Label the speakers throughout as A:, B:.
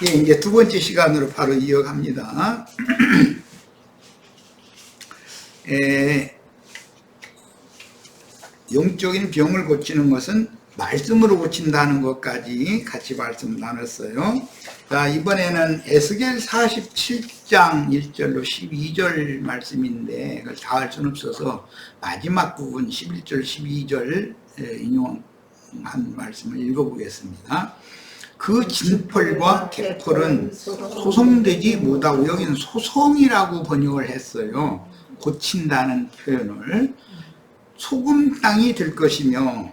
A: 예, 이제 두 번째 시간으로 바로 이어갑니다. 영적인 병을 고치는 것은 말씀으로 고친다는 것까지 같이 말씀 나눴어요. 자, 이번에는 에스겔 47장 1절로 12절 말씀인데 그걸 다 할 수는 없어서 마지막 부분 11절 12절 인용한 말씀을 읽어보겠습니다. 그 진펄과 개펄은 소송되지 못하고, 여기는 소송이라고 번역을 했어요. 고친다는 표현을. 소금 땅이 될 것이며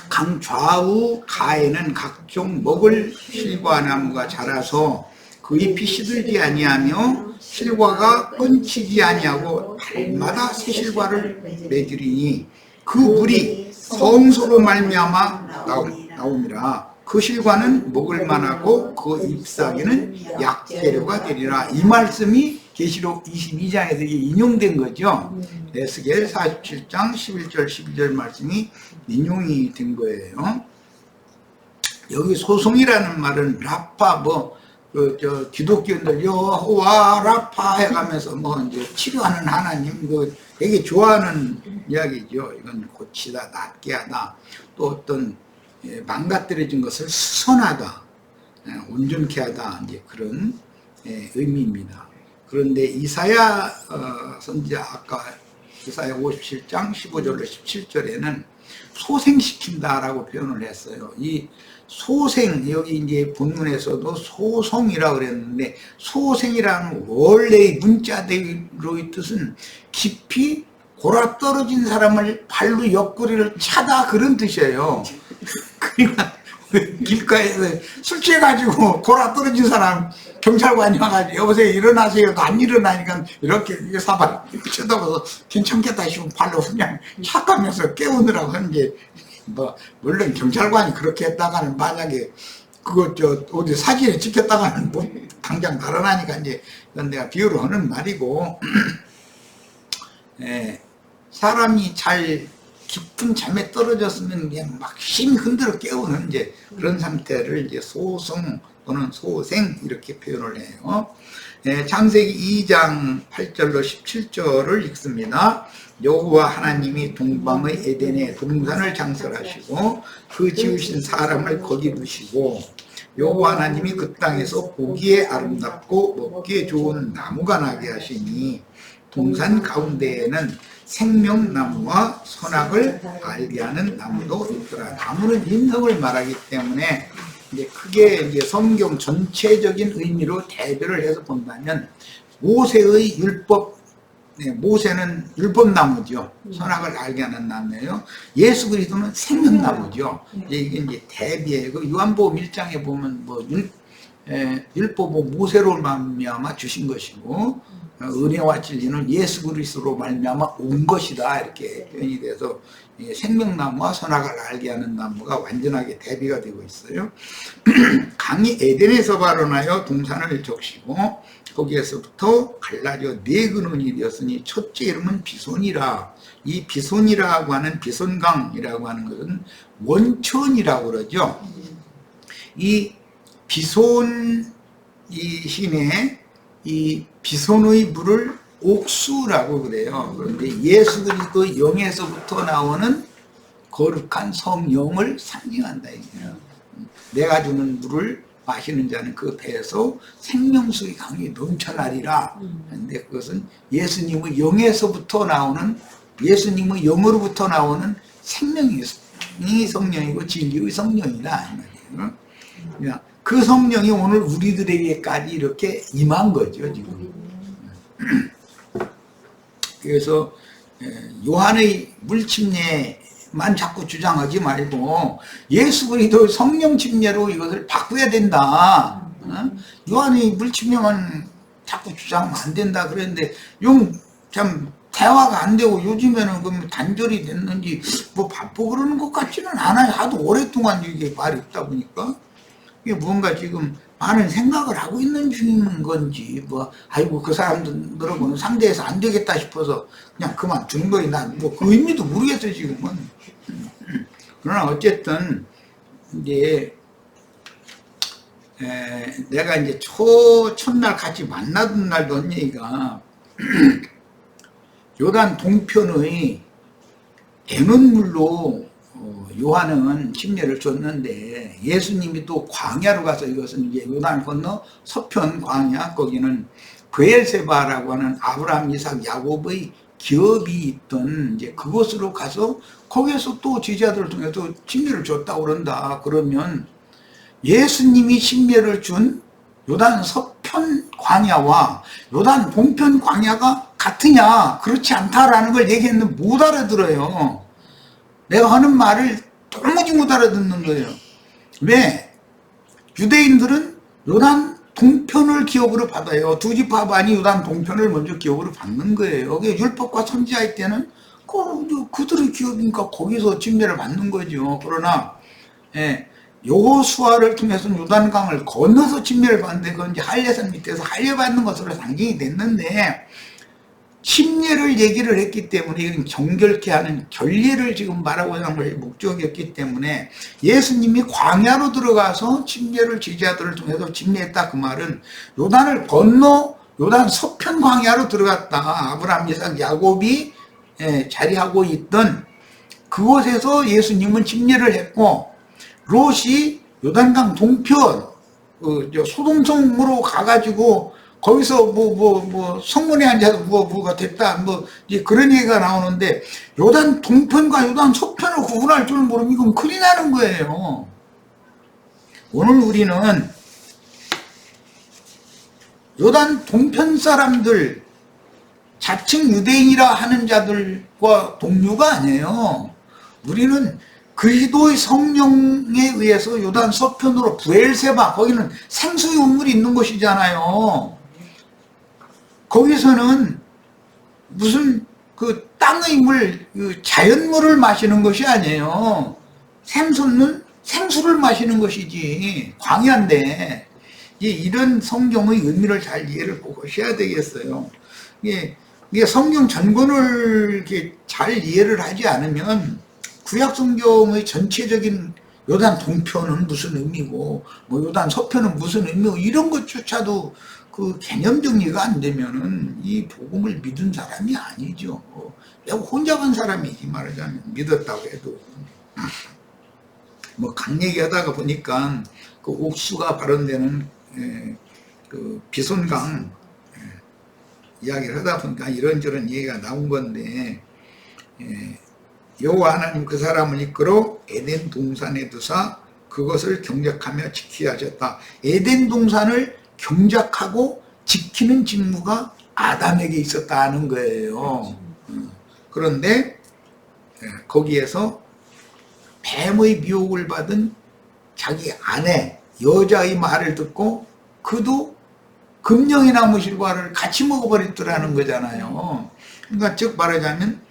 A: 강 좌우 가에는 각종 먹을 실과나무가 자라서 그 잎이 시들지 아니하며 실과가 끊치지 아니하고 달마다 새 실과를 맺으리니 그 물이 성소로 말미암아 나옵니다. 그 실과는 먹을 만하고 그 잎사귀는 약재료가 되리라. 이 말씀이 계시록 22장에서 인용된 거죠. 에스겔 47장 11절 12절 말씀이 인용이 된 거예요. 여기 소송이라는 말은 라파 기독교인들 여호와 라파 해가면서 이제 치료하는 하나님 되게 좋아하는 이야기죠. 이건 고치다, 낫게 하다, 또 어떤 망가뜨려진 것을 수선하다, 온전케 하다, 이제 그런 의미입니다. 그런데 이사야 선지자 아까 이사야 57장 15절로 17절에는 소생시킨다라고 표현을 했어요. 이 소생, 여기 이제 본문에서도 소송이라고 그랬는데, 소생이라는 원래의 문자대로의 뜻은 깊이 골아 떨어진 사람을 발로 옆구리를 차다, 그런 뜻이에요. 그러니까 길가에서 술 취해가지고 골아 떨어진 사람 경찰관이 와가지고 여보세요 일어나세요. 안 일어나니까 이렇게 사발 쳐다봐서 괜찮겠다 싶으면 발로 그냥 착하면서 깨우느라고 하는데, 물론 경찰관이 그렇게 했다가는 만약에 그거 어디 사진에 찍혔다가는 당장 달아나니까 이제 이건 내가 비유로 하는 말이고, 사람이 잘 깊은 잠에 떨어졌으면 그냥 막 힘이 흔들어 깨우는 이제 그런 상태를 이제 소송 또는 소생 이렇게 표현을 해요. 창세기 2장 8절로 17절을 읽습니다. 여호와 하나님이 동방의 에덴에 동산을 장설하시고 그 지으신 사람을 거기 두시고, 여호와 하나님이 그 땅에서 보기에 아름답고 먹기에 좋은 나무가 나게 하시니 동산 가운데에는 생명나무와 선악을 알게 하는 나무도 있더라. 나무는 인성을 말하기 때문에 이제 크게 이제 성경 전체적인 의미로 대별을 해서 본다면, 모세의 율법, 모세는 율법나무죠. 선악을 알게 하는 나무예요. 예수 그리스도는 생명나무죠. 이게 이제 대비예요. 그 요한복음 1장에 보면 율법은 모세로 말미암아 주신 것이고, 은혜와 진리는 예수 그리스도로 말미암아 온 것이다, 이렇게 표현이 돼서 생명나무와 선악을 알게 하는 나무가 완전하게 대비가 되고 있어요. 강이 에덴에서 발원하여 동산을 적시고 거기에서부터 갈라져 네 근원이 되었으니 첫째 이름은 비손이라. 이 비손이라고 하는, 비손강이라고 하는 것은 원천이라고 그러죠. 이 비손, 이 신에 이 비손의 물을 옥수라고 그래요. 그런데 예수 그리스도 영에서부터 나오는 거룩한 성령을 상징한다 이거예요. 내가 주는 물을 마시는 자는 그 배에서 생명수의 강이 넘쳐나리라. 그런데 그것은 예수님의 영에서부터 나오는, 예수님의 영으로부터 나오는 생명이 성령이고 진리의 성령이다 이 말이에요. 그 성령이 오늘 우리들에게까지 이렇게 임한 거죠, 지금. 그래서 요한의 물침례만 자꾸 주장하지 말고 예수 그리스도의 성령 침례로 이것을 바꾸어야 된다. 요한의 물침례만 자꾸 주장하면 안 된다 그랬는데, 참 대화가 안 되고, 요즘에는 그럼 단절이 됐는지 바쁘고 그러는 것 같지는 않아요. 하도 오랫동안 이게 말이 있다 보니까. 이게 뭔가 지금 많은 생각을 하고 있는 중인 건지, 아이고 그 사람들하고는 상대해서 안 되겠다 싶어서 그냥 그만두는 거니, 난 그 의미도 모르겠어요 지금은. 그러나 어쨌든 이제 내가 이제 첫날 같이 만나던 날도 언니가 요단 동편의 애논물로 요한은 침례를 줬는데, 예수님이 또 광야로 가서, 이것은 이제 요단 건너 서편 광야, 거기는 브엘세바라고 하는 아브라함, 이삭, 야곱의 기업이 있던 이제 그곳으로 가서 거기에서 또 제자들을 통해서 침례를 줬다고 그런다. 그러면 예수님이 침례를 준 요단 서편 광야와 요단 동편 광야가 같으냐? 그렇지 않다라는 걸 얘기했는데 못 알아들어요. 내가 하는 말을 도무지 못 알아듣는 거예요. 왜? 유대인들은 요단 동편을 기업으로 받아요. 두 지파 반이 요단 동편을 먼저 기업으로 받는 거예요. 율법과 선지자의 때는 그들의 기업이니까 거기서 침례를 받는 거죠. 그러나 여호수아를 통해서 요단강을 건너서 침례를 받는데, 그건 이제 할례산 밑에서 할례받는 것으로 상징이 됐는데, 침례를 얘기를 했기 때문에 이건 정결케 하는 결례를 지금 말하고자 하는 것이 목적이었기 때문에, 예수님이 광야로 들어가서 침례를 제자들을 통해서 침례했다. 그 말은 요단을 건너 요단 서편 광야로 들어갔다. 아브라함, 이삭, 야곱이 자리하고 있던 그곳에서 예수님은 침례를 했고, 롯이 요단강 동편 소돔성으로 가가지고 거기서 성문에 앉아서 뭐가 됐다, 이제 그런 얘기가 나오는데, 요단 동편과 요단 서편을 구분할 줄 모르면 이건 큰일 나는 거예요. 오늘 우리는 요단 동편 사람들, 자칭 유대인이라 하는 자들과 동료가 아니에요. 우리는 그리스도의 성령에 의해서 요단 서편으로 브엘세바, 거기는 생수의 우물이 있는 곳이잖아요. 거기서는 무슨 그 땅의 물, 자연물을 마시는 것이 아니에요. 샘솟는 생수를 마시는 것이지. 광야인데, 이런 성경의 의미를 잘 이해를 보셔야 되겠어요. 이게 성경 전권을 이렇게 잘 이해를 하지 않으면 구약 성경의 전체적인 요단 동편은 무슨 의미고, 요단 서편은 무슨 의미고, 이런 것조차도 그 개념 정리가 안 되면은 이 복음을 믿은 사람이 아니죠. 내가 혼자 간 사람이지, 말하자면. 믿었다고 해도. 강 얘기하다가 보니까 그 옥수가 발원되는 그 비손강 이야기를 하다 보니까 이런저런 얘기가 나온 건데, 여호와 하나님 그 사람을 이끌어 에덴 동산에 두사 그것을 경작하며 지키게 하셨다. 에덴 동산을 경작하고 지키는 직무가 아담에게 있었다는 거예요. 그런데 거기에서 뱀의 미혹을 받은 자기 아내 여자의 말을 듣고 그도 금령의 나무 실과를 같이 먹어버렸더라는 거잖아요. 그러니까 즉 말하자면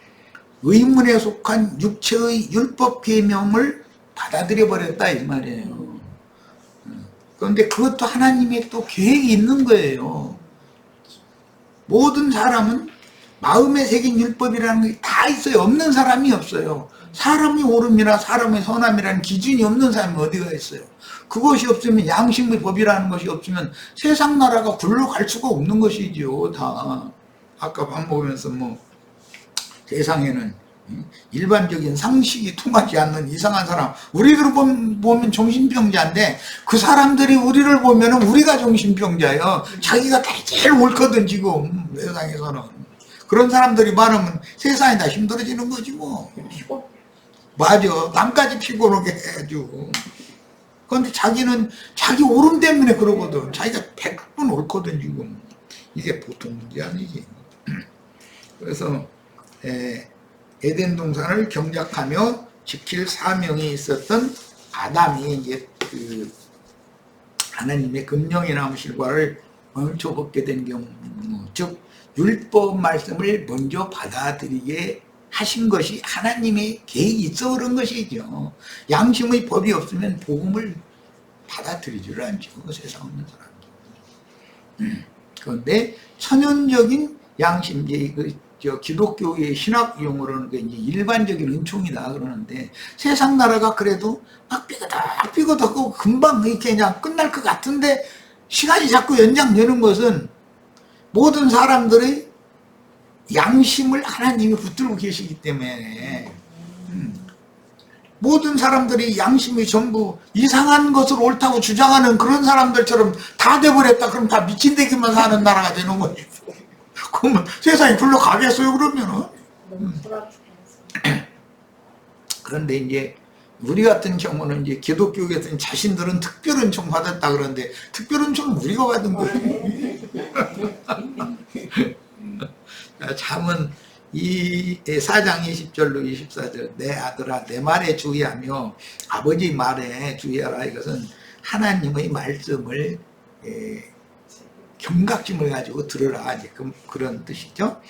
A: 의문에 속한 육체의 율법 계명을 받아들여 버렸다, 이 말이에요. 그런데 그것도 하나님의 또 계획이 있는 거예요. 모든 사람은 마음에 새긴 율법이라는 게 다 있어요. 없는 사람이 없어요. 사람이 옳음이나 사람의 선함이라는 기준이 없는 사람이 어디가 있어요. 그것이 없으면, 양심의 법이라는 것이 없으면 세상 나라가 굴러갈 수가 없는 것이죠. 다 아까 밥 먹으면서 세상에는 일반적인 상식이 통하지 않는 이상한 사람, 우리들 보면 정신병자인데 그 사람들이 우리를 보면 우리가 정신병자예요. 자기가 다 제일 옳거든 지금 세상에서는. 그런 사람들이 많으면 세상이 다 힘들어지는 거지 뭐. 맞아, 남까지 피곤하게 해가지고. 그런데 자기는 자기 옳음 때문에 그러거든. 자기가 100분 옳거든 지금. 이게 보통 문제 아니지. 그래서 에덴 동산을 경작하며 지킬 사명이 있었던 아담이 이제 그 하나님의 금령의 나무 실과를 멈춰 벗게 된 경우, 즉 율법 말씀을 먼저 받아들이게 하신 것이 하나님의 계획이 있어 그런 것이죠. 양심의 법이 없으면 복음을 받아들이지를 않죠. 세상 없는 사람. 그런데 천연적인 양심, 그 저 기독교의 신학 용어로는 그 이제 일반적인 은총이다 그러는데, 세상 나라가 그래도 막 삐거덕 금방 이렇게 그냥 끝날 것 같은데 시간이 자꾸 연장되는 것은 모든 사람들의 양심을 하나님이 붙들고 계시기 때문에, 모든 사람들이 양심이 전부 이상한 것을 옳다고 주장하는 그런 사람들처럼 다 돼버렸다 그럼 다 미친 데기만 사는 나라가 되는 거예요. 그러면 세상이 굴러가겠어요 그러면은. 그런데 이제 우리 같은 경우는 이제 기독교에서는 자신들은 특별은총 받았다 그러는데, 특별은총은 우리가 받은 거예요. 잠언 4장 20절로 24절, 내 아들아 내 말에 주의하며 아버지 말에 주의하라. 이것은 하나님의 말씀을 경각심을 가지고 들으라, 그런 뜻이죠.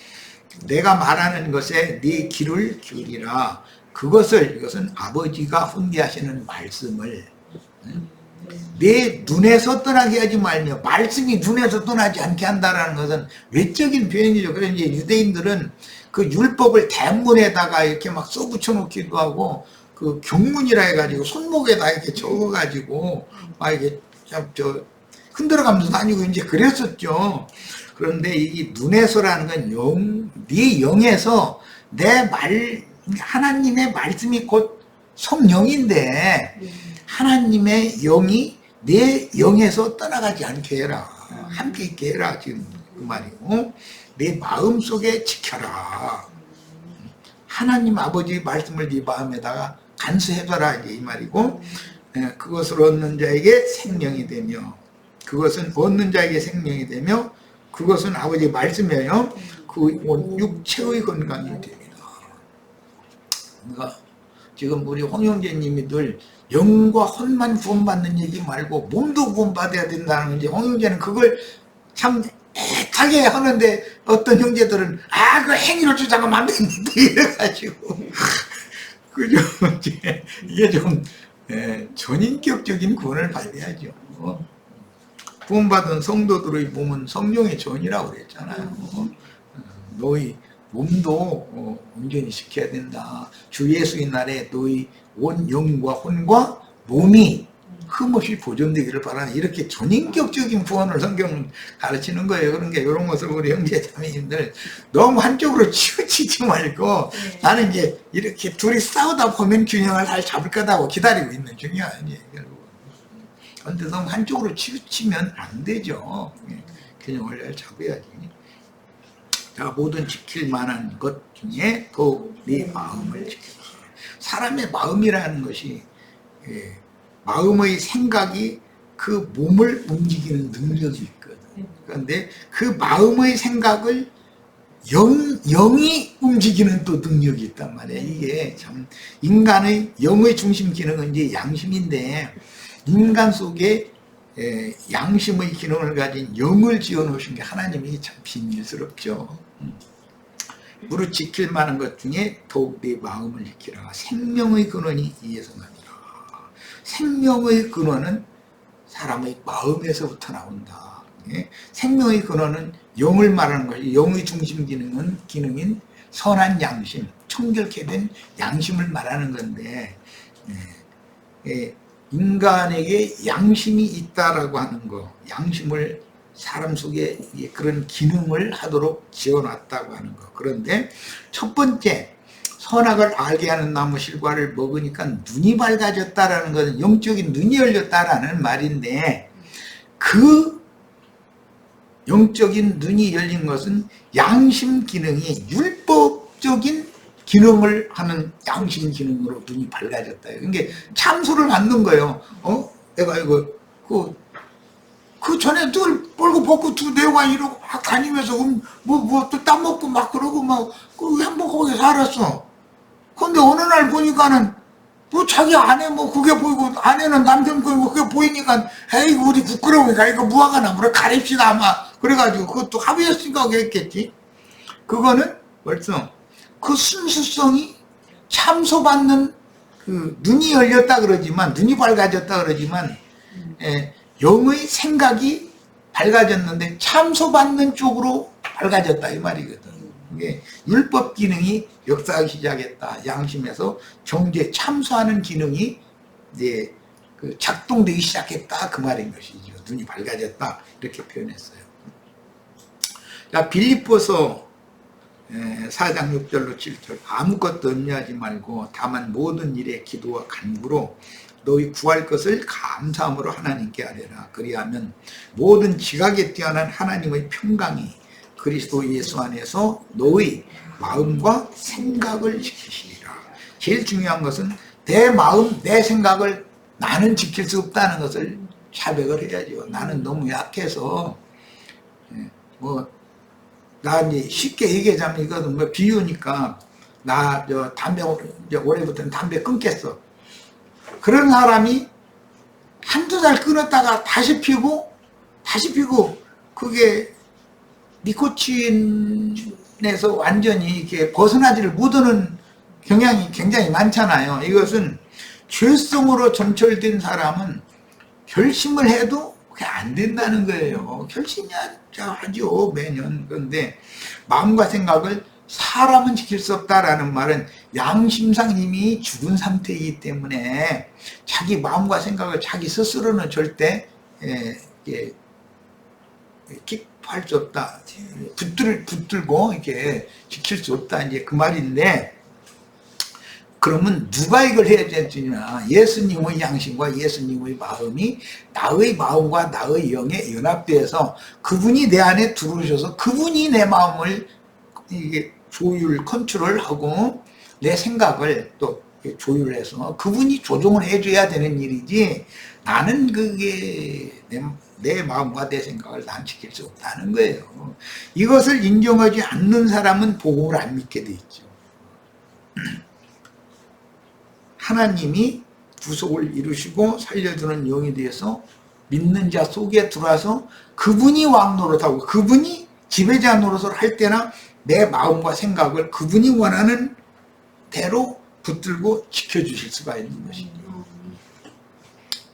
A: 내가 말하는 것에 네 귀를 기울이라. 이것은 아버지가 훈계하시는 말씀을 내 눈에서 떠나게 하지 말며, 말씀이 눈에서 떠나지 않게 한다는 것은 외적인 표현이죠. 그래서 이제 유대인들은 그 율법을 대문에다가 이렇게 막 써붙여 놓기도 하고, 그 경문이라 해가지고 손목에다 이렇게 적어가지고 막 이게 흔들어가면서 다니고 이제 그랬었죠. 그런데 이 눈에서라는 건 네 영에서 하나님의 말씀이 곧 성령인데, 하나님의 영이 내 영에서 떠나가지 않게 해라, 함께 있게 해라, 지금 그 말이고, 내 마음속에 지켜라. 하나님 아버지 말씀을 네 마음에다가 간수해둬라, 이 말이고, 그것을 얻는 자에게 생명이 되며, 그것은 얻는 자에게 생명이 되며, 그것은 아버지 말씀이에요. 그 육체의 건강이 됩니다. 그러니까 지금 우리 홍영재님이 늘 영과 혼만 구원받는 얘기 말고 몸도 구원받아야 된다는 건지, 홍영재는 그걸 참 애타게 하는데 어떤 형제들은 그 행위로 주장하면 안 되는데 이래가지고 그죠? 이게 좀 전인격적인 구원을 받아야죠. 구원받은 성도들의 몸은 성령의 전이라고 그랬잖아요. 너희 몸도 온전히 지켜야 된다. 주 예수의 날에 너희 온 영과 혼과 몸이 흠없이 보존되기를 바라는, 이렇게 전인격적인 구원을 성경은 가르치는 거예요. 그러니까 이런 것을 우리 형제 자매님들 너무 한쪽으로 치우치지 말고, 나는 이제 이렇게 둘이 싸우다 보면 균형을 잘 잡을 거다고 기다리고 있는 중이야, 이제 결국은. 그런데 너무 한쪽으로 치우치면 안 되죠. 균형을 잘 잡아야지. 자, 모든 지킬 만한 것 중에 더욱 네 마음을 지켜라. 사람의 마음이라는 것이, 마음의 생각이 그 몸을 움직이는 능력이 있거든. 그런데 그 마음의 생각을 영이 움직이는 또 능력이 있단 말이야. 이게 참, 인간의 영의 중심 기능은 이제 양심인데, 인간 속에 양심의 기능을 가진 영을 지어 놓으신 게 하나님이 참 비밀스럽죠. 무릇 지킬 만한 것 중에 더욱 네 마음을 지키라. 생명의 근원이 이에서 나니라. 생명의 근원은 사람의 마음에서부터 나온다. 생명의 근원은 영을 말하는 것이, 영의 중심 기능인 선한 양심, 청결케 된 양심을 말하는 건데, 인간에게 양심이 있다라고 하는 거, 양심을 사람 속에 그런 기능을 하도록 지어놨다고 하는 거. 그런데 첫 번째, 선악을 알게 하는 나무 실과를 먹으니까 눈이 밝아졌다라는 것은 영적인 눈이 열렸다라는 말인데, 그 영적인 눈이 열린 것은 양심 기능이 율법적인 기능을 하는 양심 기능으로 눈이 밝아졌다. 그게 참소를 받는 거예요. 내가 이거 그 전에 늘 뻘고 벗고 두 내가 이러고 막 다니면서 또 땀 먹고 막 그러고 막 행복하게 살았어. 근데 어느 날 보니까는 자기 아내 그게 보이고, 아내는 남편 보이고 그게 보이니까, 에이 우리 부끄러우니까 이거 무화과나 물어 가립시다 아마 그래가지고 그것도 합의했으니까 그랬겠지. 그거는 벌써 그 순수성이 참소받는 그 눈이 열렸다 그러지만, 눈이 밝아졌다 그러지만, 영의 생각이 밝아졌는데 참소받는 쪽으로 밝아졌다 이 말이거든. 이게 율법 기능이 역사하기 시작했다. 양심에서 정죄 참수하는 기능이 이제 그 작동되기 시작했다. 그 말인 것이죠. 눈이 밝아졌다. 이렇게 표현했어요. 자, 빌립보서 4장 6절로 7절. 아무것도 염려하지 말고 다만 모든 일에 기도와 간구로 너희 구할 것을 감사함으로 하나님께 아뢰라. 그리하면 모든 지각에 뛰어난 하나님의 평강이 그리스도 예수 안에서 너희 마음과 생각을 지키시리라. 제일 중요한 것은 내 마음, 내 생각을 나는 지킬 수 없다는 것을 자백을 해야죠. 나는 너무 약해서 나 이제 쉽게 얘기하자면 이거는 뭐 비유니까 나 담배 이제 올해부터는 담배 끊겠어. 그런 사람이 한두 달 끊었다가 다시 피고 그게 니코틴에서 완전히 이렇게 벗어나지를 못하는 경향이 굉장히 많잖아요. 이것은 죄성으로 점철된 사람은 결심을 해도 그게 안 된다는 거예요. 결심이 하죠, 매년. 그런데 마음과 생각을 사람은 지킬 수 없다라는 말은 양심상 이미 죽은 상태이기 때문에 자기 마음과 생각을 자기 스스로는 절대 킵할 수 없다. 붙들고 이렇게 지킬 수 없다. 이제 그 말인데, 그러면 누가 이걸 해야 되느냐? 예수님의 양심과 예수님의 마음이 나의 마음과 나의 영에 연합돼서 그분이 내 안에 들어오셔서 그분이 내 마음을 이게 조율, 컨트롤하고 내 생각을 또 조율해서 그분이 조종을 해줘야 되는 일이지, 나는 그게 내 마음과 내 생각을 난 지킬 수 없다는 거예요. 이것을 인정하지 않는 사람은 복음을 안 믿게 돼 있죠. 하나님이 구속을 이루시고 살려주는 영에 대해서 믿는 자 속에 들어와서 그분이 왕 노릇하고 그분이 지배자 노릇을 할 때나 내 마음과 생각을 그분이 원하는 대로 붙들고 지켜주실 수가 있는 것이죠.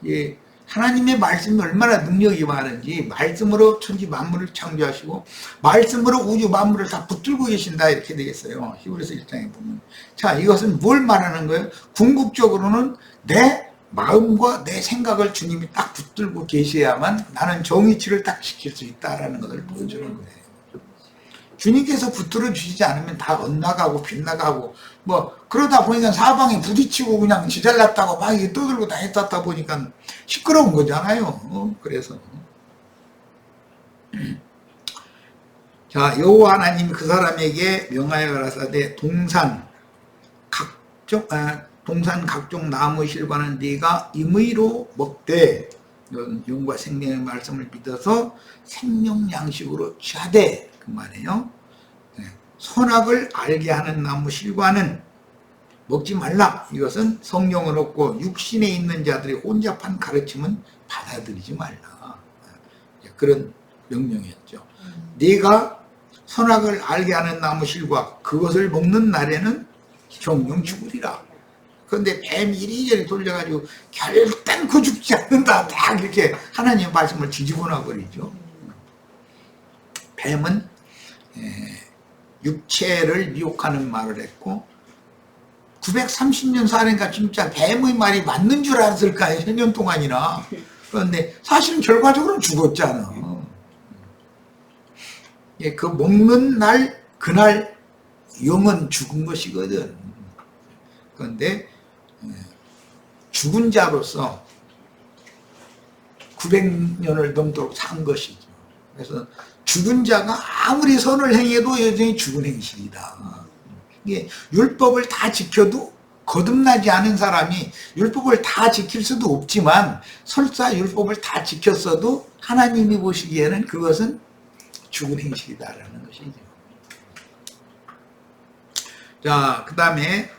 A: 예, 하나님의 말씀이 얼마나 능력이 많은지, 말씀으로 천지 만물을 창조하시고 말씀으로 우주 만물을 다 붙들고 계신다, 이렇게 되겠어요. 히브리서 1장에 보면. 자, 이것은 뭘 말하는 거예요? 궁극적으로는 내 마음과 내 생각을 주님이 딱 붙들고 계셔야만 나는 정의치를 딱 지킬 수 있다라는 것을 보여주는 거예요. 주님께서 붙들어 주시지 않으면 다 엇나가고 빗나가고 뭐 그러다 보니까 사방에 부딪히고 그냥 지잘났다고 막 이게 떠들고 다녔다 보니까 시끄러운 거잖아요. 그래서 자, 여호와 하나님이 그 사람에게 명하여 가라사대 동산 각종 나무 실과는 네가 임의로 먹되 영과 생명의 말씀을 믿어서 생명 양식으로 취하되, 그 말이에요. 선악을 알게 하는 나무 실과는 먹지 말라. 이것은 성령을 얻고 육신에 있는 자들이 혼잡한 가르침은 받아들이지 말라. 그런 명령이었죠. 네가 선악을 알게 하는 나무 실과 그것을 먹는 날에는 정령 죽으리라. 그런데 뱀이 이리저리 돌려가지고 결단코 죽지 않는다, 딱 이렇게 하나님의 말씀을 뒤집어 놔버리죠. 뱀은 육체를 미혹하는 말을 했고 930년 사니까 진짜 뱀의 말이 맞는 줄 알았을까요? 100년 동안이나. 그런데 사실은 결과적으로는 죽었잖아. 그 먹는 날, 그날 영은 죽은 것이거든. 그런데 죽은 자로서 900년을 넘도록 산 것이죠. 그래서 죽은 자가 아무리 선을 행해도 여전히 죽은 행실이다. 이게 율법을 다 지켜도 거듭나지 않은 사람이 율법을 다 지킬 수도 없지만 설사 율법을 다 지켰어도 하나님이 보시기에는 그것은 죽은 행실이다라는 것이죠. 자, 그 다음에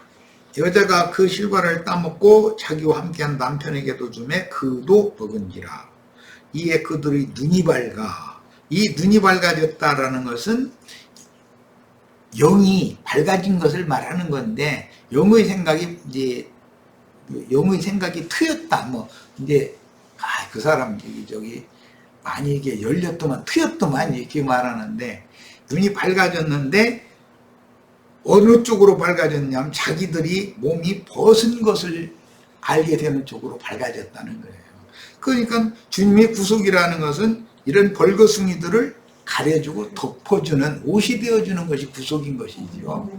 A: 여자가 그 실과를 따먹고 자기와 함께한 남편에게도 주매 그도 먹은지라. 이에 그들의 눈이 밝아. 이 눈이 밝아졌다라는 것은 영이 밝아진 것을 말하는 건데, 영의 생각이 트였다. 뭐 이제 그 사람 저기 많이 이게 열렸더만 트였더만 이렇게 말하는데, 눈이 밝아졌는데 어느 쪽으로 밝아졌냐면 자기들이 몸이 벗은 것을 알게 되는 쪽으로 밝아졌다는 거예요. 그러니까 주님의 구속이라는 것은 이런 벌거숭이들을 가려주고 덮어주는 옷이 되어주는 것이 구속인 것이죠.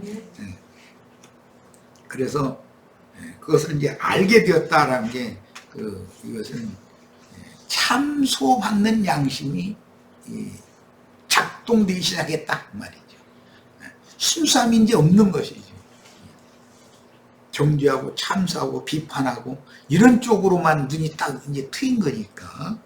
A: 그래서 그것을 이제 알게 되었다라는 게 이것은 참소받는 양심이 작동되기 시작했다 그 말이죠. 순수함이 이제 없는 것이죠. 정죄하고 참소하고 비판하고 이런 쪽으로만 눈이 딱 이제 트인 거니까.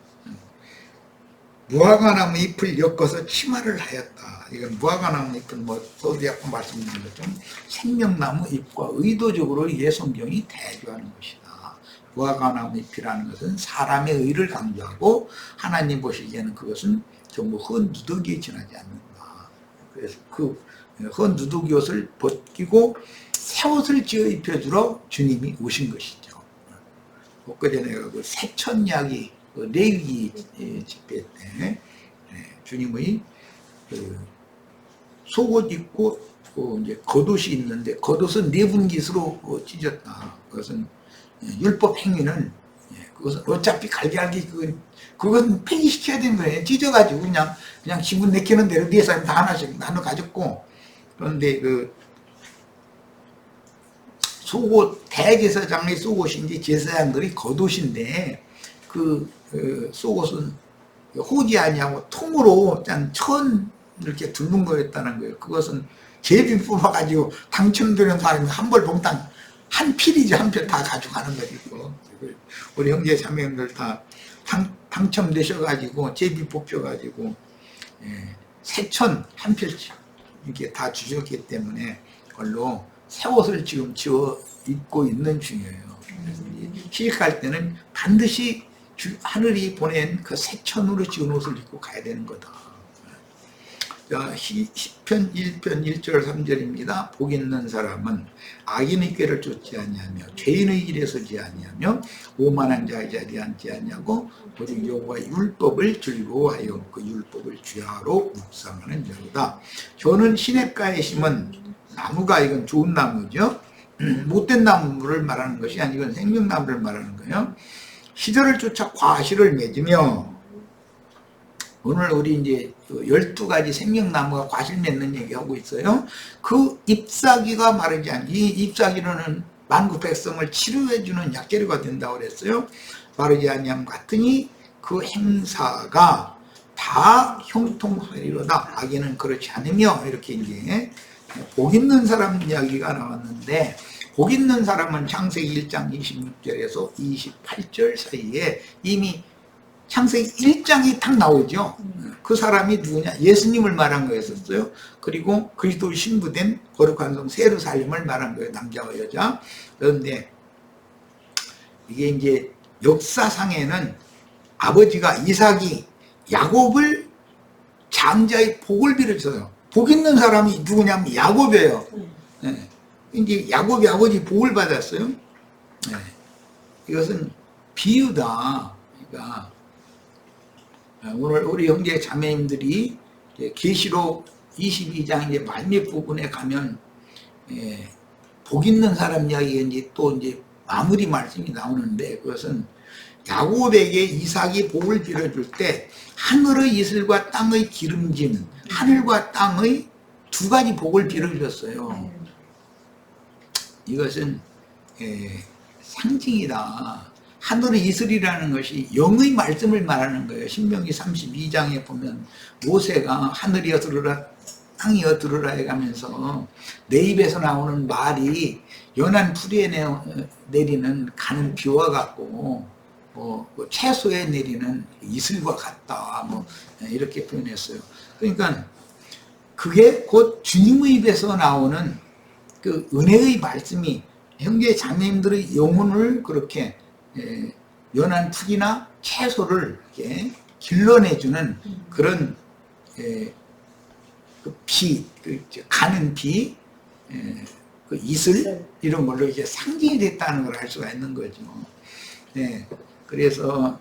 A: 무화과나무 잎을 엮어서 치마를 하였다. 이건 무화과나무 잎은 뭐 서두에 아까 말씀드린 것처럼 생명나무 잎과 의도적으로 이게 성경이 대조하는 것이다. 무화과나무 잎이라는 것은 사람의 의를 강조하고 하나님 보시기에는 그것은 전부 헌 누더기에 지나지 않는다. 그래서 그 헌 누더기 옷을 벗기고 새 옷을 지어 입혀주러 주님이 오신 것이죠. 엊그제 내가 그 새천야기 레위기 집회 때 주님의 속옷 입고 이제 겉옷이 있는데 겉옷은 네분깃으로 찢었다. 그것은 율법 행위는 그것은 어차피 갈기갈기 그건 폐기시켜야 되는 거예요. 찢어가지고 그냥 기분 내키는 대로 네 사람 다 하나씩 나눠 가졌고. 그런데 그 속옷 대제사장의 속옷인지 제사장들이 겉옷인데 그 속옷은 호지 아니하고 통으로 천 이렇게 두른 거였다는 거예요. 그것은 제비 뽑아가지고 당첨되는 사람이 한 벌 봉당 한 필이지 한 필 다 가져가는 것이고 우리 형제 자매님들 다 당첨되셔가지고 제비 뽑혀가지고 새천 한 필씩 이렇게 다 주셨기 때문에 그걸로 새 옷을 지금 지어 입고 있는 중이에요. 그래서 시집갈 때는 반드시 하늘이 보낸 그 새천으로 지은 옷을 입고 가야 되는 거다. 시편 1편 1절 3절입니다. 복 있는 사람은 악인의 꾀를 쫓지 아니하며 죄인의 길에 서지 아니하며 오만한 자의 자리에 앉지 아니하고 오직 여호와의 율법을 즐거워하여 그 율법을 주야로 묵상하는 자로다. 저는 시냇가에 심은 나무가 이건 좋은 나무죠. 못된 나무를 말하는 것이 아니고 이건 생명나무를 말하는 거예요. 시절을 쫓아 과실을 맺으며 오늘 우리 이제 12가지 생명나무가 과실 맺는 얘기하고 있어요. 그 잎사귀가 마르지 않니 이 잎사귀로는 만국 백성을 치료해주는 약재료가 된다고 그랬어요. 마르지 아니함 같으니 그 행사가 다 형통하리로다. 악인은 그렇지 않으며 이렇게 이제 복 있는 사람 이야기가 나왔는데 복 있는 사람은 창세기 1장 26절에서 28절 사이에 이미 창세기 1장이 딱 나오죠. 그 사람이 누구냐? 예수님을 말한 거였었어요. 그리고 그리스도 신부된 거룩한 성 세루살렘을 말한 거예요. 남자와 여자. 그런데 이게 이제 역사상에는 아버지가 이삭이 야곱을 장자의 복을 빌어줘요. 복 있는 사람이 누구냐면 야곱이에요. 네. 이제 야곱이 아버지 복을 받았어요. 네. 이것은 비유다. 그러니까 오늘 우리 형제 자매님들이 계시록 22장 이제 말미에 부분에 가면 복 있는 사람 이야기가 이제 또 이제 마무리 말씀이 나오는데 그것은 야곱에게 이삭이 복을 빌어줄 때 하늘의 이슬과 땅의 기름짐, 하늘과 땅의 두 가지 복을 빌어주셨어요. 이것은 상징이다. 하늘의 이슬이라는 것이 영의 말씀을 말하는 거예요. 신명기 32장에 보면 모세가 하늘이여 들으라 땅이여 들으라 해가면서 내 입에서 나오는 말이 연한 풀이에 내리는 가는 비와 같고 채소에 내리는 이슬과 같다. 뭐 이렇게 표현했어요. 그러니까 그게 곧 주님의 입에서 나오는 그 은혜의 말씀이 형제 자매님들의 영혼을 그렇게 연한 풀이나 채소를 이렇게 길러내주는 그런 그 비, 가는 비, 그 이슬 이런 걸로 이제 상징이 됐다는 걸 알 수가 있는 거죠. 네, 그래서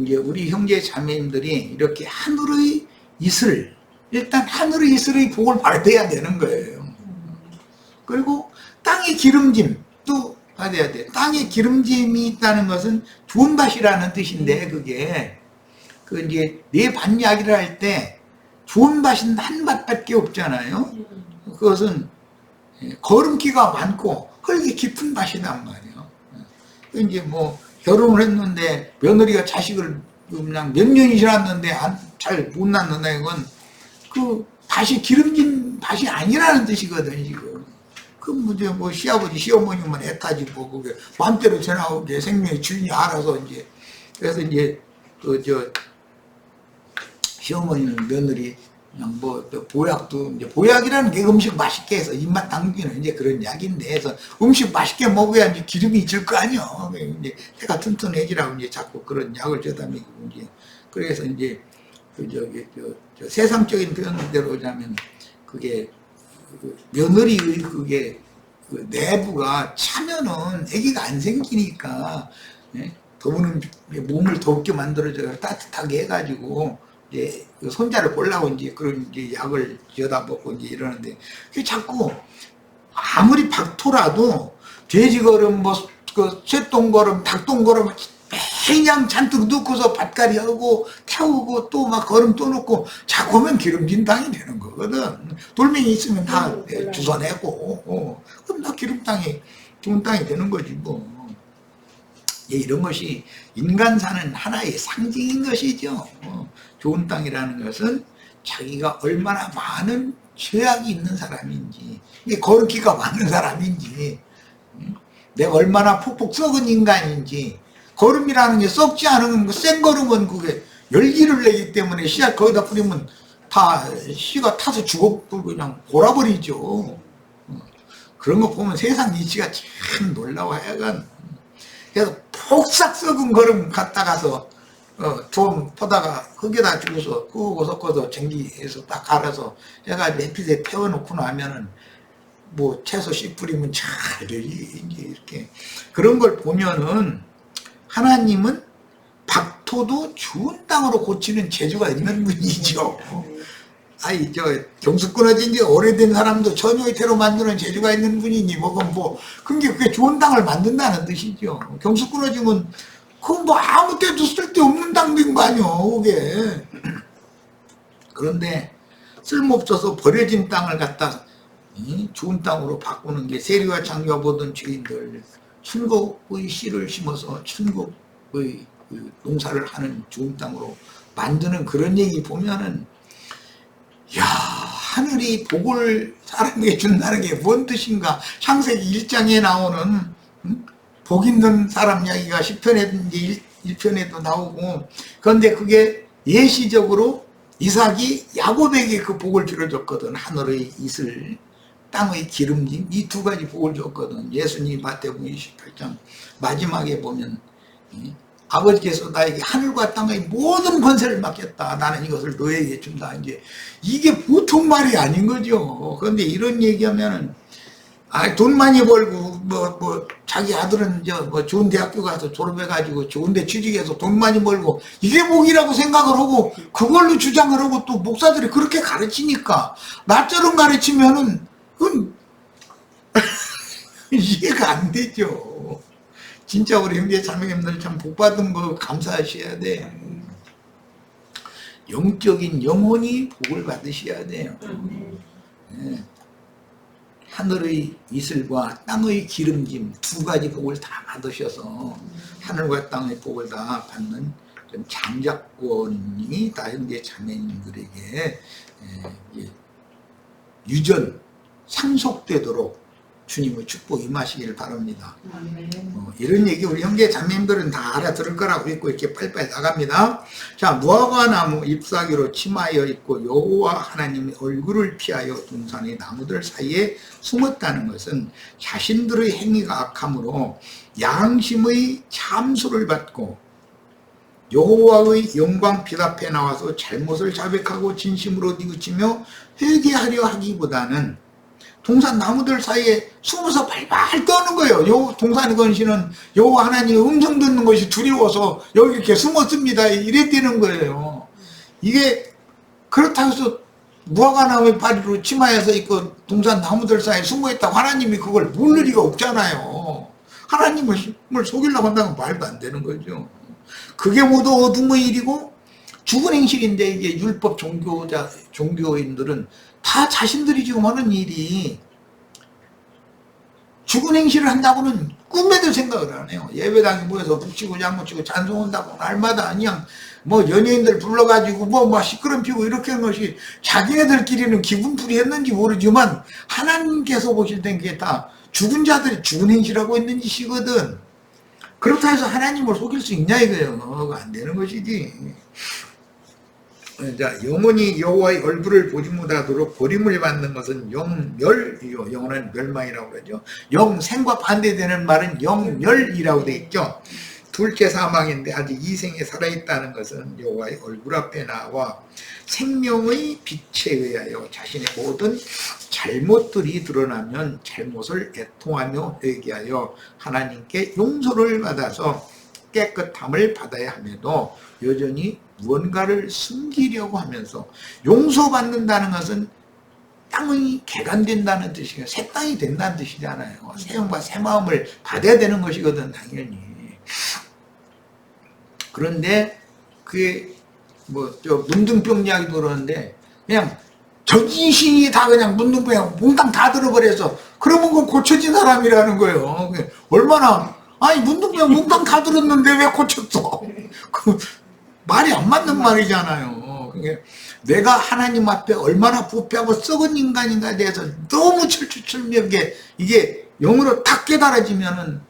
A: 이제 우리 형제 자매님들이 이렇게 하늘의 이슬, 일단 하늘의 이슬의 복을 받아야 되는 거예요. 그리고 땅의 기름짐도 받아야 돼. 땅에 기름짐이 있다는 것은 좋은 밭이라는 뜻인데, 그게 그 이제 네 밭이야기를 할 때 좋은 밭은 한 밭밖에 없잖아요. 그것은 거름기가 많고 흙이 깊은 밭이란 말이에요. 이제 뭐 결혼을 했는데 며느리가 자식을 그냥 몇 년이 지났는데 잘 못 낳는다, 이건 그 밭이 기름진 밭이 아니라는 뜻이거든, 지금. 그 문제 뭐 시아버지 시어머니만 애타지 뭐 그게 마음대로 전화오게 생명의 주인이 알아서 이제. 그래서 이제 시어머니는 며느리 그냥 뭐 보약도 이제 보약이라는 게 음식 맛있게 해서 입맛 당기는 이제 그런 약인데, 해서 음식 맛있게 먹어야 이제 기름이 있을 거 아니야. 이제 해가 튼튼해지라고 이제 자꾸 그런 약을 줘다 먹이고 이제. 그래서 이제 저 세상적인 표현대로 하자면 그게 며느리의 그게 그 내부가 차면은 아기가 안 생기니까, 더우는 몸을 덥게 만들어줘 따뜻하게 해가지고 이제 손자를 보려고 이제 그런 이제 약을 지어다 먹고 이제 이러는데, 그게 자꾸 아무리 박토라도 돼지거름 뭐 그 쇠똥거름 닭똥거름 그냥 잔뜩 넣고서 밭갈이 하고 태우고 또 막 거름 또 넣고 자꾸 하면 기름진 땅이 되는 거거든. 돌멩이 있으면 다 주워내고 그럼 다 기름 땅이 좋은 땅이 되는 거지 뭐. 이런 것이 인간 사는 하나의 상징인 것이죠. 좋은 땅이라는 것은 자기가 얼마나 많은 죄악이 있는 사람인지, 거룩기가 많은 사람인지, 내가 얼마나 푹푹 썩은 인간인지. 거름이라는 게 썩지 않은 센 거름은 그게 열기를 내기 때문에 씨앗 거기다 뿌리면 다 씨가 타서 죽어 그냥 골아버리죠. 그런 거 보면 세상 이치가 참 놀라워 하여간. 그래서 폭삭 썩은 거름 갖다가서 좀 퍼다가 흙에다 주고서 구우고 섞어서 쟁기해서 딱 갈아서 해가지고 햇빛에 태워놓고 나면은 뭐 채소 씨 뿌리면 잘 이제 이렇게 그런 걸 보면은 하나님은 박토도 좋은 땅으로 고치는 재주가 있는 분이죠. 아이 경수 끊어진 지 오래된 사람도 전효태로 만드는 재주가 있는 분이니 그게 좋은 땅을 만든다는 뜻이죠. 경수 끊어지면 그건 뭐 아무 때도 쓸데없는 땅인 거 아니요, 그게. 그런데 쓸모없어서 버려진 땅을 갖다 좋은 땅으로 바꾸는 게 세리와 장녀 보던 죄인들, 천국의 씨를 심어서 천국의 농사를 하는 좋은 땅으로 만드는 그런 얘기 보면은, 야, 하늘이 복을 사람에게 준다는 게 뭔 뜻인가. 창세기 1장에 나오는 복 있는 사람 이야기가 10편에 1편에도 나오고, 그런데 그게 예시적으로 이삭이 야곱에게 그 복을 빌어줬거든. 하늘의 이슬, 땅의 기름짐, 이 두 가지 복을 줬거든. 예수님 마태복음 28장 마지막에 보면 아버지께서 나에게 하늘과 땅의 모든 권세를 맡겼다. 나는 이것을 너에게 준다. 이제 이게 보통 말이 아닌 거죠. 그런데 이런 얘기하면은 돈 많이 벌고 자기 아들은 좋은 대학교 가서 졸업해가지고 좋은데 취직해서 돈 많이 벌고 이게 복이라고 생각을 하고 그걸로 주장을 하고 또 목사들이 그렇게 가르치니까 나처럼 가르치면은 그건 이해가 안 되죠. 진짜 우리 형제 자매님들 참 복받은 거 감사하셔야 돼. 영적인 영혼이 복을 받으셔야 돼요. 네. 하늘의 이슬과 땅의 기름짐 두 가지 복을 다 받으셔서 하늘과 땅의 복을 다 받는 장자권이 다 형제 자매님들에게 유전 상속되도록 주님의 축복 임하시기를 바랍니다. 이런 얘기 우리 형제 자매님들은 다 알아들을 거라고 믿고 이렇게 빨리빨리 나갑니다. 자, 무화과 나무 잎사귀로 침하여 있고 여호와 하나님의 얼굴을 피하여 동산의 나무들 사이에 숨었다는 것은 자신들의 행위가 악함으로 양심의 참소를 받고 여호와의 영광 빛 앞에 나와서 잘못을 자백하고 진심으로 뉘우치며 회개하려 하기보다는 동산 나무들 사이에 숨어서 발발 떠는 거예요. 동산의 건시는 여호와 하나님의 음성 듣는 것이 두려워서 여기 이렇게 숨었습니다. 이래 되는 거예요. 이게 그렇다고 해서 무화과나무의 파리로 치마에서 있고 동산 나무들 사이에 숨어있다고 하나님이 그걸 모를 리가 없잖아요. 하나님을 속이려고 한다는 건 말도 안 되는 거죠. 그게 모두 어둠의 일이고 죽은 행실인데, 이게 율법 종교인들은 다 자신들이 지금 하는 일이 죽은 행실을 한다고는 꿈에도 생각을 안 해요. 예배당에 모여서 북치고 장구치고 찬송한다고 날마다 그냥 뭐 연예인들 불러가지고 뭐 시끄럼 피우고 이렇게 하는 것이 자기네들끼리는 기분풀이 했는지 모르지만 하나님께서 보실 땐 그게 다 죽은 자들이 죽은 행실하고 있는 짓이거든. 그렇다 해서 하나님을 속일 수 있냐 이거예요. 안 되는 것이지. 자, 영원히 여호와의 얼굴을 보지 못하도록 버림을 받는 것은 영멸이요. 영원한 멸망이라고 그러죠. 영생과 반대되는 말은 영멸이라고 되어 있죠. 둘째 사망인데 아직 이 생에 살아있다는 것은 여호와의 얼굴 앞에 나와 생명의 빛에 의하여 자신의 모든 잘못들이 드러나면 잘못을 애통하며 회개하여 하나님께 용서를 받아서 깨끗함을 받아야 함에도 여전히 무언가를 숨기려고 하면서, 용서받는다는 것은 땅이 개간된다는 뜻이에요. 새 땅이 된다는 뜻이잖아요. 새 영과 새 마음을 받아야 되는 것이거든, 당연히. 그런데 그게 문둥병 이야기도 그러는데, 그냥 전신이 다 그냥 문둥병 몽땅 다 들어버려서 그러면 그건 고쳐진 사람이라는 거예요. 얼마나, 아니 문둥병 몽땅 다 들었는데 왜 고쳤어? 그 말이 안 맞는 말이잖아요. 내가 하나님 앞에 얼마나 부패하고 썩은 인간인가에 대해서 너무 철두철미하게 이게 영으로 딱 깨달아지면은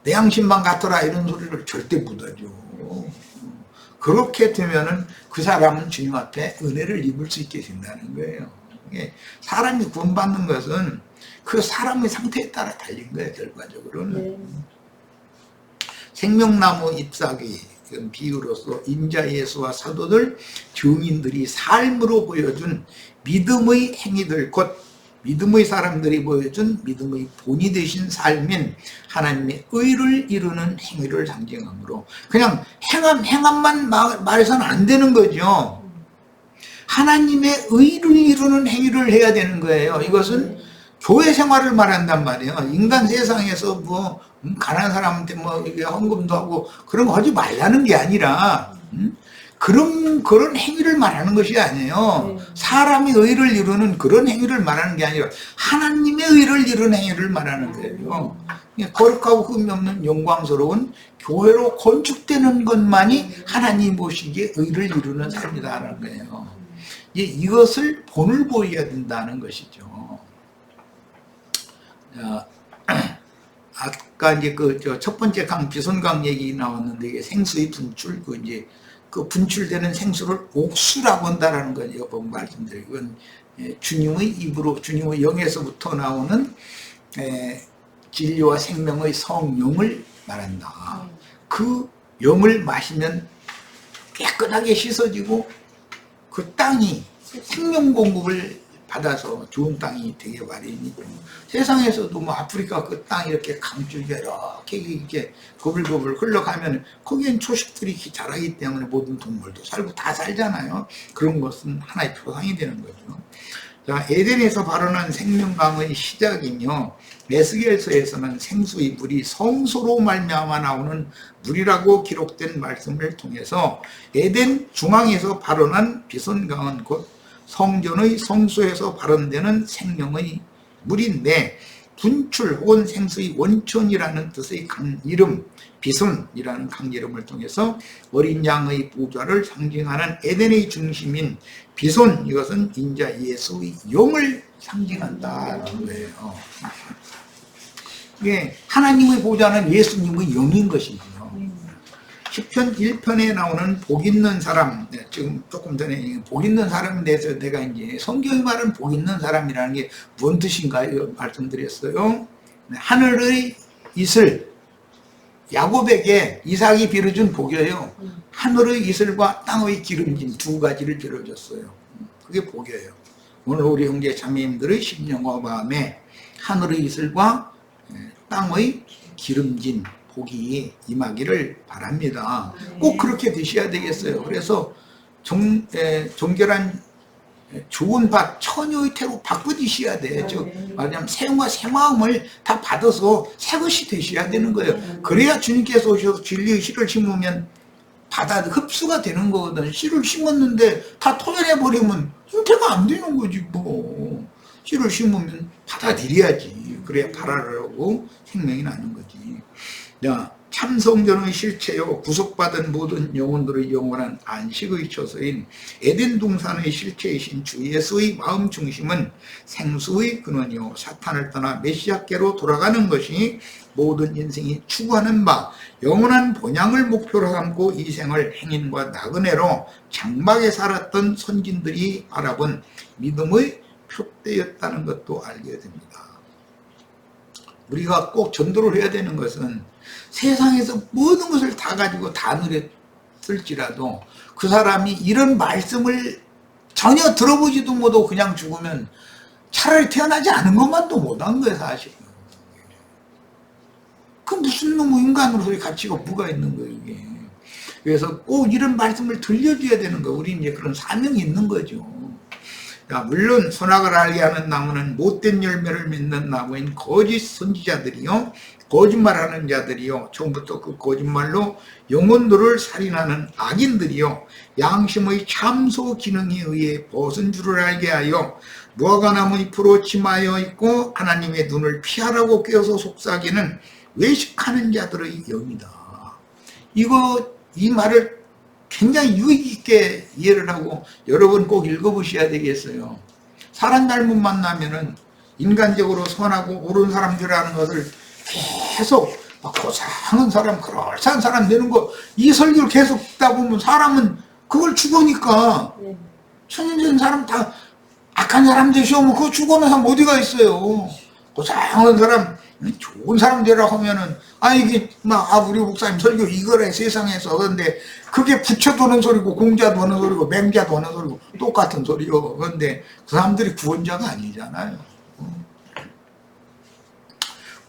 A: 내 양심만 같더라 이런 소리를 절대 못하죠. 그렇게 되면은 그 사람은 주님 앞에 은혜를 입을 수 있게 된다는 거예요. 사람이 구원받는 것은 그 사람의 상태에 따라 달린 거예요, 결과적으로는. 생명나무 잎사귀 비유로서 인자 예수와 사도들, 증인들이 삶으로 보여준 믿음의 행위들, 곧 믿음의 사람들이 보여준 믿음의 본이 되신 삶인 하나님의 의를 이루는 행위를 상징하므로, 그냥 행함만 말해서는 안 되는 거죠. 하나님의 의를 이루는 행위를 해야 되는 거예요. 이것은 교회 생활을 말한단 말이에요. 인간 세상에서 뭐 가난한 사람한테 뭐 헌금도 하고 그런 거 하지 말라는 게 아니라, 그런 행위를 말하는 것이 아니에요. 사람의 의를 이루는 그런 행위를 말하는 게 아니라 하나님의 의를 이루는 행위를 말하는 거예요. 거룩하고 흠이 없는 영광스러운 교회로 건축되는 것만이 하나님 보시기에 의를 이루는 삶이다라는 거예요. 이것을 본을 보여야 된다는 것이죠. 아까 이제 첫 번째 비손강 얘기 나왔는데, 이게 생수의 분출, 그 분출되는 생수를 옥수라고 한다라는 걸 여러 번 말씀드려요. 이건 주님의 입으로, 주님의 영에서부터 나오는 진리와 생명의 성령을 말한다. 그 영을 마시면 깨끗하게 씻어지고 그 땅이 생명 공급을 받아서 좋은 땅이 되게 마련이죠. 세상에서도 뭐 아프리카 그 땅 이렇게 강줄기 이렇게 거불거불 흘러가면 거기엔 초식들이 자라기 때문에 모든 동물도 살고 다 살잖아요. 그런 것은 하나의 표상이 되는 거죠. 자, 에덴에서 발원한 생명강의 시작이며, 에스겔서에서는 생수의 물이 성소로 말미암아 나오는 물이라고 기록된 말씀을 통해서 에덴 중앙에서 발원한 비손강은 곧 성전의 성소에서 발원되는 생명의 물인데, 분출 혹은 생수의 원천이라는 뜻의 강 이름, 비손이라는 강 이름을 통해서 어린 양의 보좌를 상징하는 에덴의 중심인 비손, 이것은 인자 예수의 영을 상징한다는 거예요. 이게 하나님의 보좌는 예수님의 영인 것이죠. 시편 1편에 나오는 복 있는 사람, 지금 조금 전에 복 있는 사람에 대해서 내가 이제 성경이 말하는 복 있는 사람이라는 게 뭔 뜻인가요? 말씀드렸어요. 하늘의 이슬, 야곱에게 이삭이 빌어준 복이에요. 하늘의 이슬과 땅의 기름진 두 가지를 빌어줬어요. 그게 복이에요. 오늘 우리 형제 자매님들의 심령과 마음에 하늘의 이슬과 땅의 기름진 복이 임하기를 바랍니다. 꼭 그렇게 되셔야 되겠어요. 그래서 정결한 좋은 밭, 처녀의 태로 바꾸시야 돼. 즉, 말하자면 새 영과 새 마음을 다 받아서 새 것이 되셔야 되는 거예요. 그래야 주님께서 오셔서 진리의 씨를 심으면 받아 흡수가 되는 거거든. 씨를 심었는데 다 토해내버리면 형태가 안 되는 거지, 뭐. 씨를 심으면 받아들여야지. 그래야 발화를 생명이 나는 거지. 자, 참성전의 실체요, 구속받은 모든 영혼들의 영원한 안식의 처소인 에덴 동산의 실체이신 주 예수의 마음 중심은 생수의 근원이요, 사탄을 떠나 메시아께로 돌아가는 것이 모든 인생이 추구하는 바, 영원한 본향을 목표로 삼고 이 생을 행인과 나그네로 장막에 살았던 선진들이 바라본 믿음의 표대였다는 것도 알게 됩니다. 우리가 꼭 전도를 해야 되는 것은 세상에서 모든 것을 다 가지고 다 누렸을지라도 그 사람이 이런 말씀을 전혀 들어보지도 못하고 그냥 죽으면 차라리 태어나지 않은 것만도 못한 거예요, 사실은. 그 무슨 놈의 인간으로서의 가치가 뭐가 있는 거예요, 이게. 그래서 꼭 이런 말씀을 들려줘야 되는 거예요. 우리 이제 그런 사명이 있는 거죠. 물론 선악을 알게 하는 나무는 못된 열매를 맺는 나무인 거짓 선지자들이요, 거짓말하는 자들이요, 처음부터 그 거짓말로 영혼들을 살인하는 악인들이요, 양심의 참소 기능에 의해 벗은 줄을 알게 하여 무화과나무 잎으로 침하여 있고 하나님의 눈을 피하라고 꿰어서 속삭이는 외식하는 자들의 영이다. 이 말을 굉장히 유익있게 이해를 하고 여러분 꼭 읽어보셔야 되겠어요. 사람 잘못 만나면은 인간적으로 선하고 옳은 사람들이라는 것을 계속 고상한 사람, 그럴싸한 사람 되는 거, 이 설교를 계속 듣다 보면 사람은 그걸 죽으니까 천연적인 사람 다 악한 사람 되시오면 그거 죽어놓은 사람 어디가 있어요. 고상한 사람, 좋은 사람 되라 하면은, 이게 우리 목사님 설교 이거래 세상에서. 그런데 그게 부처도 하는 소리고 공자도 하는 소리고 맹자도 하는 소리고 똑같은 소리요. 그런데 그 사람들이 구원자가 아니잖아요.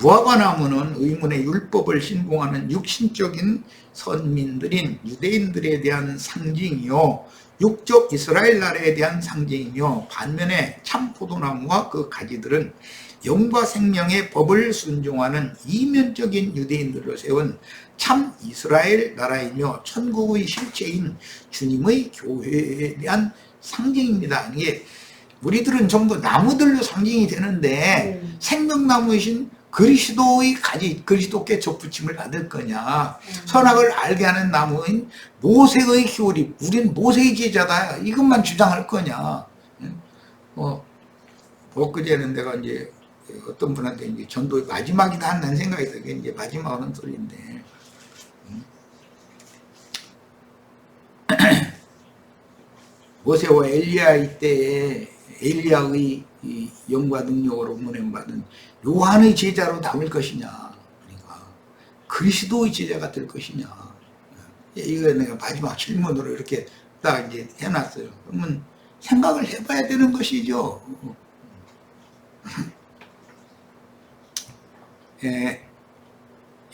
A: 무화과나무는 의문의 율법을 신봉하는 육신적인 선민들인 유대인들에 대한 상징이요, 육적 이스라엘 나라에 대한 상징이며, 반면에 참포도나무와 그 가지들은 영과 생명의 법을 순종하는 이면적인 유대인들로 세운 참 이스라엘 나라이며 천국의 실체인 주님의 교회에 대한 상징입니다. 이게 우리들은 전부 나무들로 상징이 되는데 생명나무이신 그리스도의 가지, 그리스도께 접붙임을 받을 거냐, 선악을 알게 하는 나무인 모세의 교리, 우린 모세의 제자다, 이것만 주장할 거냐. 엊그제는 내가 이제 어떤 분한테 이제 전도의 마지막이다 한다는 생각이 들게, 이제 마지막 하는 소리인데, 모세와 엘리야 이때에 엘리야의 영과 능력으로 운행받은 요한의 제자로 남을 것이냐, 그러니까 그리스도의 제자가 될 것이냐, 이거 내가 마지막 질문으로 이렇게 딱 이제 해놨어요. 그러면 생각을 해봐야 되는 것이죠.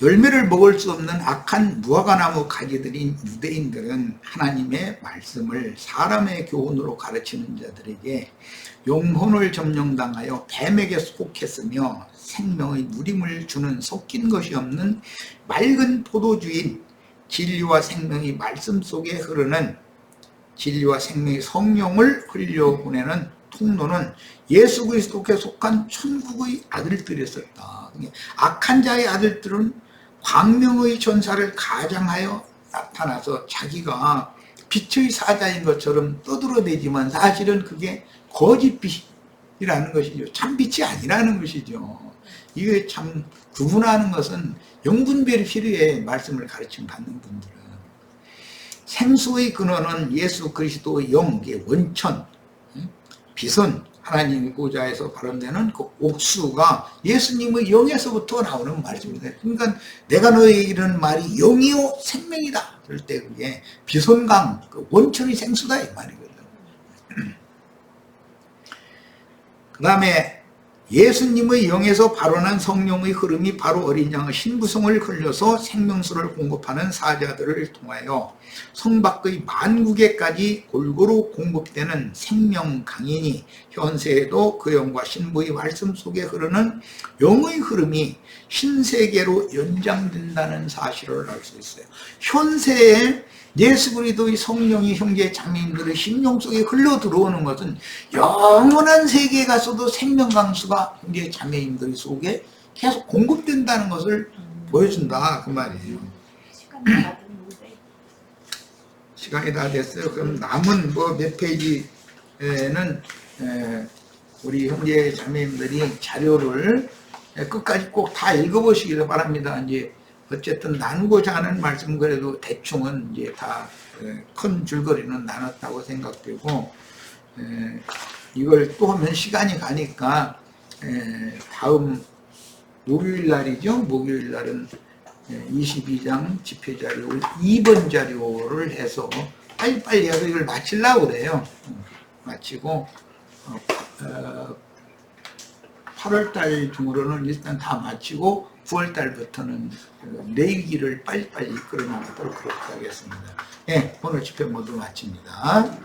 A: 열매를 먹을 수 없는 악한 무화과나무 가지들인 유대인들은 하나님의 말씀을 사람의 교훈으로 가르치는 자들에게 영혼을 점령당하여 뱀에게 속했으며 생명의 누림을 주는 섞인 것이 없는 맑은 포도주인 진리와 생명이 말씀 속에 흐르는 진리와 생명의 성령을 흘려보내는 통로는 예수 그리스도께 속한 천국의 아들들이었었다. 악한 자의 아들들은 광명의 전사를 가장하여 나타나서 자기가 빛의 사자인 것처럼 떠들어대지만 사실은 그게 거짓 빛이라는 것이죠. 참 빛이 아니라는 것이죠. 이게 참 구분하는 것은 영분별이 필요해. 말씀을 가르침 받는 분들은. 생수의 근원은 예수 그리스도의 영, 원천, 빛은 하나님의 보좌에서 발언되는 그 옥수가 예수님의 영에서부터 나오는 말씀입니다. 그러니까 내가 너에게 이런 말이 영이요 생명이다 그럴 때 그게 비손강, 그 원천의 생수다 이 말이거든. 그 다음에 예수님의 영에서 발원한 성령의 흐름이 바로 어린 양의 신부성을 흘려서 생명수를 공급하는 사자들을 통하여 성 밖의 만국에까지 골고루 공급되는 생명 강인이 현세에도 그 영과 신부의 말씀 속에 흐르는 영의 흐름이 신세계로 연장된다는 사실을 알 수 있어요. 현세에 예수 그리스도의 성령이 형제 자매님들의 심령 속에 흘러 들어오는 것은 영원한 세계에 가서도 생명 강수가 형제 자매님들 속에 계속 공급된다는 것을 보여준다 그 말이에요. 시간이 다 됐어요. 그럼 남은 뭐 몇 페이지에는 우리 형제 자매님들이 자료를 끝까지 꼭 다 읽어보시기를 바랍니다. 이제 어쨌든 나누고자 하는 말씀 그래도 대충은 이제 다 큰 줄거리는 나눴다고 생각되고, 이걸 또 하면 시간이 가니까 다음 목요일 날이죠. 목요일 날은 22장 집회자료 2번 자료를 해서 빨리빨리 해서 이걸 마치려고 그래요. 마치고 8월달 중으로는 일단 다 마치고 9월달부터는 내일기를 빨리빨리 이끌어 나가도록 그렇게 하겠습니다. 네, 오늘 집회 모두 마칩니다.